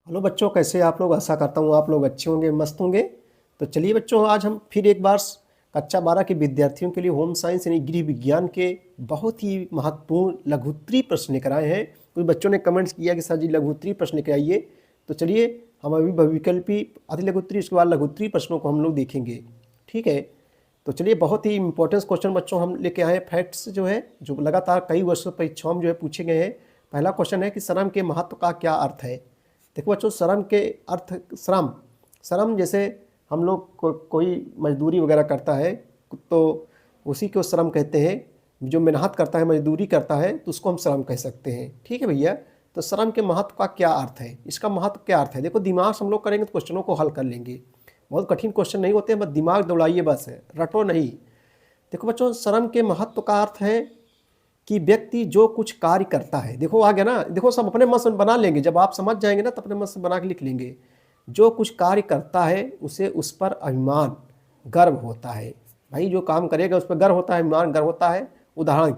Hello बच्चों, कैसे आप लोग। आशा करता हूँ आप लोग अच्छे होंगे, मस्त होंगे। तो चलिए बच्चों, आज हम फिर एक बार कक्षा 12 के विद्यार्थियों के लिए होम साइंस यानी गृह विज्ञान के बहुत ही महत्वपूर्ण लघुत्तरीय प्रश्न लेकर आए हैं। कुछ बच्चों ने कमेंट्स किया कि सर जी लघुत्तरीय प्रश्न लेकर आइए। तो चलिए हम अभी बहुविकल्पी अति लघुत्तरीय, उसके बाद लघुत्तरीय प्रश्नों को हम लोग देखेंगे। ठीक है, तो चलिए बहुत ही इंपॉर्टेंट क्वेश्चन बच्चों हम लेके आए हैं। फैक्ट्स जो है, जो लगातार कई वर्षों परीक्षाओं में जो है पूछे गए हैं। पहला क्वेश्चन है कि श्रम के महत्व का क्या अर्थ है। देखो बच्चों, श्रम के अर्थ, श्रम श्रम जैसे हम लोग कोई मजदूरी वगैरह करता है तो उसी को श्रम कहते हैं। जो मेहनत करता है, मजदूरी करता है, तो उसको हम श्रम कह सकते हैं। ठीक है भैया। तो श्रम के महत्व का क्या अर्थ है, इसका महत्व क्या अर्थ है। देखो दिमाग से हम लोग करेंगे तो क्वेश्चनों को हल कर लेंगे। बहुत कठिन क्वेश्चन नहीं होते हैं, बस दिमाग दौड़ाइए, बस है, रटो नहीं। देखो बच्चों, श्रम के महत्व का अर्थ है कि व्यक्ति जो कुछ कार्य करता है, देखो आ गया ना। देखो सब अपने मन से बना लेंगे, जब आप समझ जाएंगे ना तो अपने मन से बना के लिख लेंगे। जो कुछ कार्य करता है उसे उस पर अभिमान, गर्व होता है। भाई जो काम करेगा उस पर गर्व होता है, अभिमान, गर्व होता है। उदाहरण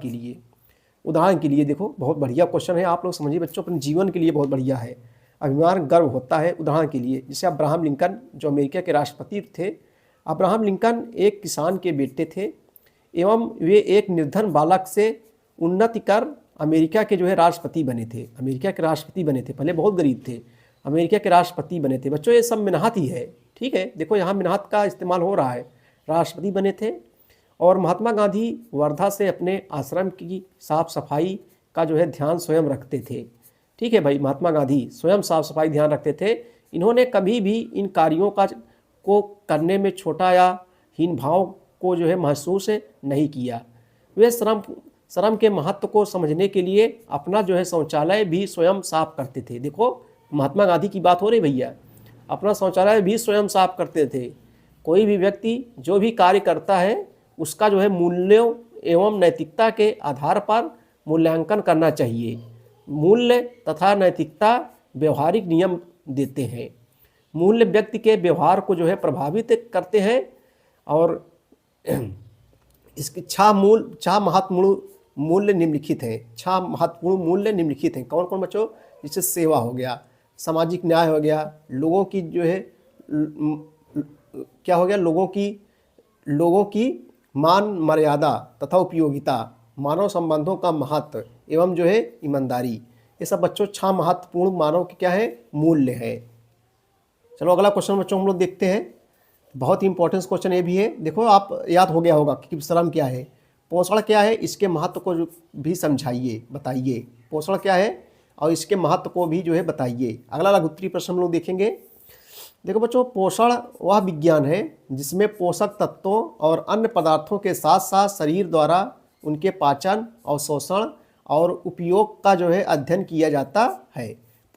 के लिए देखो, बहुत बढ़िया क्वेश्चन है, आप लोग समझिए बच्चों, अपने जीवन के लिए बहुत बढ़िया है। अभिमान, गर्व होता है। उदाहरण के लिए जैसे अब्राहम लिंकन जो अमेरिका के राष्ट्रपति थे। अब्राहम लिंकन एक किसान के बेटे थे एवं वे एक निर्धन बालक से उन्नति कर अमेरिका के जो है राष्ट्रपति बने थे। अमेरिका के राष्ट्रपति बने थे, पहले बहुत गरीब थे, अमेरिका के राष्ट्रपति बने थे। बच्चों ये सब मेहनत ही है। ठीक है, देखो यहाँ मेहनत का इस्तेमाल हो रहा है। राष्ट्रपति बने थे। और महात्मा गांधी वर्धा से अपने आश्रम की साफ सफाई का जो है ध्यान स्वयं रखते थे। ठीक है भाई, महात्मा गांधी स्वयं साफ सफाई ध्यान रखते थे। इन्होंने कभी भी इन कार्यों को करने में छोटा या हीन भाव को जो है महसूस नहीं किया। वे श्रम के महत्व को समझने के लिए अपना जो है शौचालय भी स्वयं साफ करते थे। देखो महात्मा गांधी की बात हो रही भैया, अपना शौचालय भी स्वयं साफ करते थे। कोई भी व्यक्ति जो भी कार्य करता है उसका जो है मूल्यों एवं नैतिकता के आधार पर मूल्यांकन करना चाहिए। मूल्य तथा नैतिकता व्यवहारिक नियम देते हैं। मूल्य व्यक्ति के व्यवहार को जो है प्रभावित करते हैं। और इसके छह महत्वपूर्ण मूल्य निम्नलिखित हैं। 6 महत्वपूर्ण मूल्य निम्नलिखित हैं। कौन कौन बच्चों? जैसे सेवा हो गया, सामाजिक न्याय हो गया, लोगों की जो है क्या हो गया, लोगों की मान मर्यादा तथा उपयोगिता, मानव संबंधों का महत्व एवं जो है ईमानदारी। ये सब बच्चों 6 महत्वपूर्ण मानव के क्या है, मूल्य है। चलो अगला क्वेश्चन बच्चों हम लोग देखते हैं। बहुत ही इंपॉर्टेंट क्वेश्चन ये भी है। देखो आप याद हो गया होगा कि श्रम क्या है, पोषण क्या है, इसके महत्व को भी समझाइए, बताइए। पोषण क्या है और इसके महत्व को भी जो है बताइए। अगला लघुत्तरीय प्रश्न हम लोग देखेंगे। देखो बच्चों, पोषण वह विज्ञान है जिसमें पोषक तत्वों और अन्य पदार्थों के साथ साथ शरीर द्वारा उनके पाचन और शोषण और उपयोग का जो है अध्ययन किया जाता है।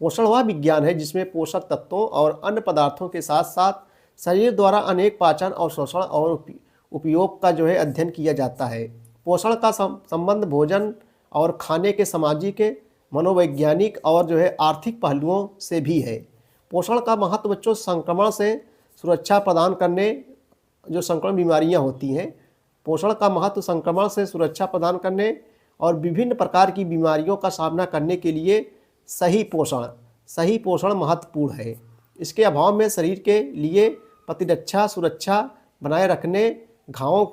पोषण वह विज्ञान है जिसमें पोषक तत्वों और अन्य पदार्थों के साथ साथ शरीर द्वारा अनेक पाचन और शोषण और उपयोग का जो है अध्ययन किया जाता है। पोषण का संबंध भोजन और खाने के सामाजिक, मनोवैज्ञानिक और जो है आर्थिक पहलुओं से भी है। पोषण का महत्व बच्चों संक्रमण से सुरक्षा प्रदान करने, जो संक्रमण बीमारियां होती हैं, पोषण का महत्व संक्रमण से सुरक्षा प्रदान करने और विभिन्न प्रकार की बीमारियों का सामना करने के लिए सही पोषण महत्वपूर्ण है। इसके अभाव में शरीर के लिए प्रतिरक्षा सुरक्षा बनाए रखने, घावों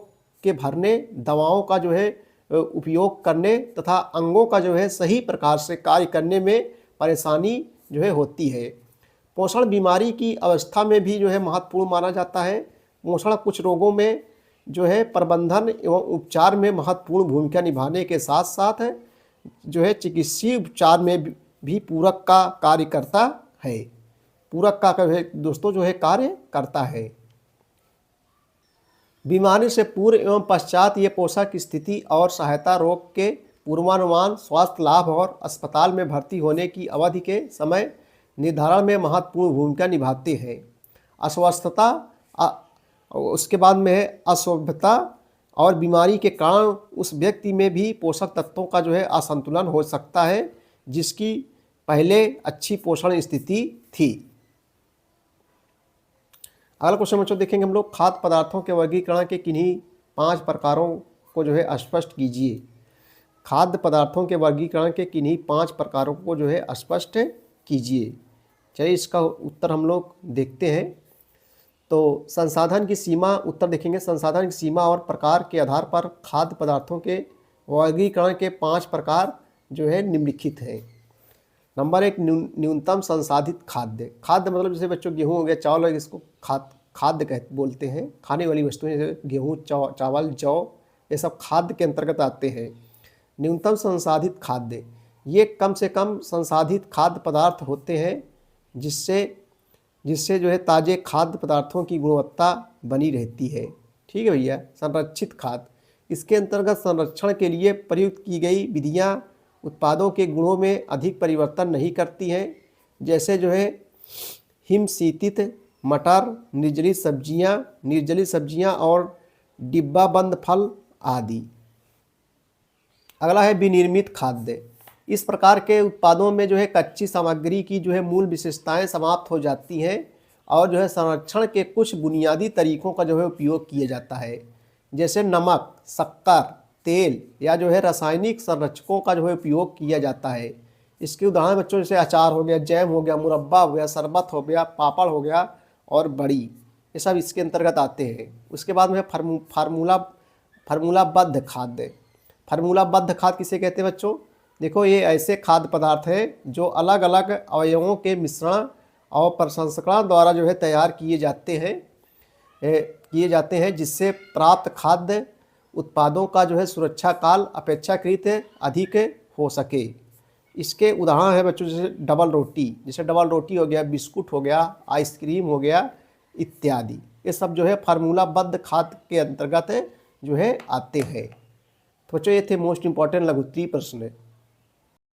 के भरने, दवाओं का जो है उपयोग करने तथा अंगों का जो है सही प्रकार से कार्य करने में परेशानी जो है होती है। पोषण बीमारी की अवस्था में भी जो है महत्वपूर्ण माना जाता है। पोषण कुछ रोगों में जो है प्रबंधन एवं उपचार में महत्वपूर्ण भूमिका निभाने के साथ साथ जो है चिकित्सीय उपचार में भी पूरक का कार्य करता है। पूरक का दोस्तों जो है कार्य करता है। बीमारी से पूर्व एवं पश्चात ये पोषक स्थिति और सहायता, रोग के पूर्वानुमान, स्वास्थ्य लाभ और अस्पताल में भर्ती होने की अवधि के समय निर्धारण में महत्वपूर्ण भूमिका निभाते हैं। अस्वस्थता, उसके बाद में है अस्वस्थता और बीमारी के कारण उस व्यक्ति में भी पोषक तत्वों का जो है असंतुलन हो सकता है जिसकी पहले अच्छी पोषण स्थिति थी। अगला क्वेश्चन बच्चों देखेंगे हम लोग, खाद्य पदार्थों के वर्गीकरण के किन्हीं 5 प्रकारों को जो है स्पष्ट कीजिए। खाद्य पदार्थों के वर्गीकरण के किन्हीं 5 प्रकारों को जो है स्पष्ट कीजिए। चलिए इसका उत्तर हम लोग देखते हैं। तो संसाधन की सीमा, उत्तर देखेंगे, संसाधन की सीमा और प्रकार के आधार पर खाद्य पदार्थों के वर्गीकरण के 5 प्रकार जो है निम्नलिखित हैं। नंबर 1, न्यूनतम संसाधित खाद्य। खाद्य मतलब जैसे बच्चों गेहूँ हो गया, चावल हो गया, इसको खाद्य बोलते हैं। खाने वाली वस्तुएं जैसे गेहूँ, चावल, जौ, ये सब खाद्य के अंतर्गत आते हैं। न्यूनतम संसाधित खाद्य, ये कम से कम संसाधित खाद्य पदार्थ होते हैं जिससे जो है ताज़े खाद्य पदार्थों की गुणवत्ता बनी रहती है। ठीक है भैया। संरक्षित खाद्य, इसके अंतर्गत संरक्षण के लिए प्रयुक्त की गई विधियां उत्पादों के गुणों में अधिक परिवर्तन नहीं करती हैं, जैसे जो है हिमशीतित मटर, निर्जलित सब्जियां और डिब्बाबंद फल आदि। अगला है विनिर्मित खाद्य। इस प्रकार के उत्पादों में जो है कच्ची सामग्री की जो है मूल विशेषताएं समाप्त हो जाती हैं और जो है संरक्षण के कुछ बुनियादी तरीकों का जो है उपयोग किया जाता है, जैसे नमक, शक्कर, तेल या जो है रासायनिक संरक्षकों का जो है उपयोग किया जाता है। इसके उदाहरण बच्चों जैसे अचार हो गया, जैम हो गया, मुरब्बा हो गया, शरबत हो गया, पापड़ हो गया और बड़ी, ये सब इसके अंतर्गत आते हैं। उसके बाद में फार्मूलाबद्ध खाद्य। फार्मूलाबद्ध खाद्य किसे कहते हैं बच्चों? देखो, ये ऐसे खाद्य पदार्थ हैं जो अलग अलग अवयवों के मिश्रण और प्रसंस्करण द्वारा जो है तैयार किए जाते हैं जिससे प्राप्त खाद्य उत्पादों का जो है सुरक्षा काल अपेक्षाकृत अधिक हो सके। इसके उदाहरण है बच्चों जैसे डबल रोटी हो गया, बिस्कुट हो गया, आइसक्रीम हो गया इत्यादि। ये सब जो है फार्मूलाबद्ध खाद्य के अंतर्गत जो है आते हैं। तो बच्चों ये थे मोस्ट इम्पॉर्टेंट लघुत्तरीय प्रश्न।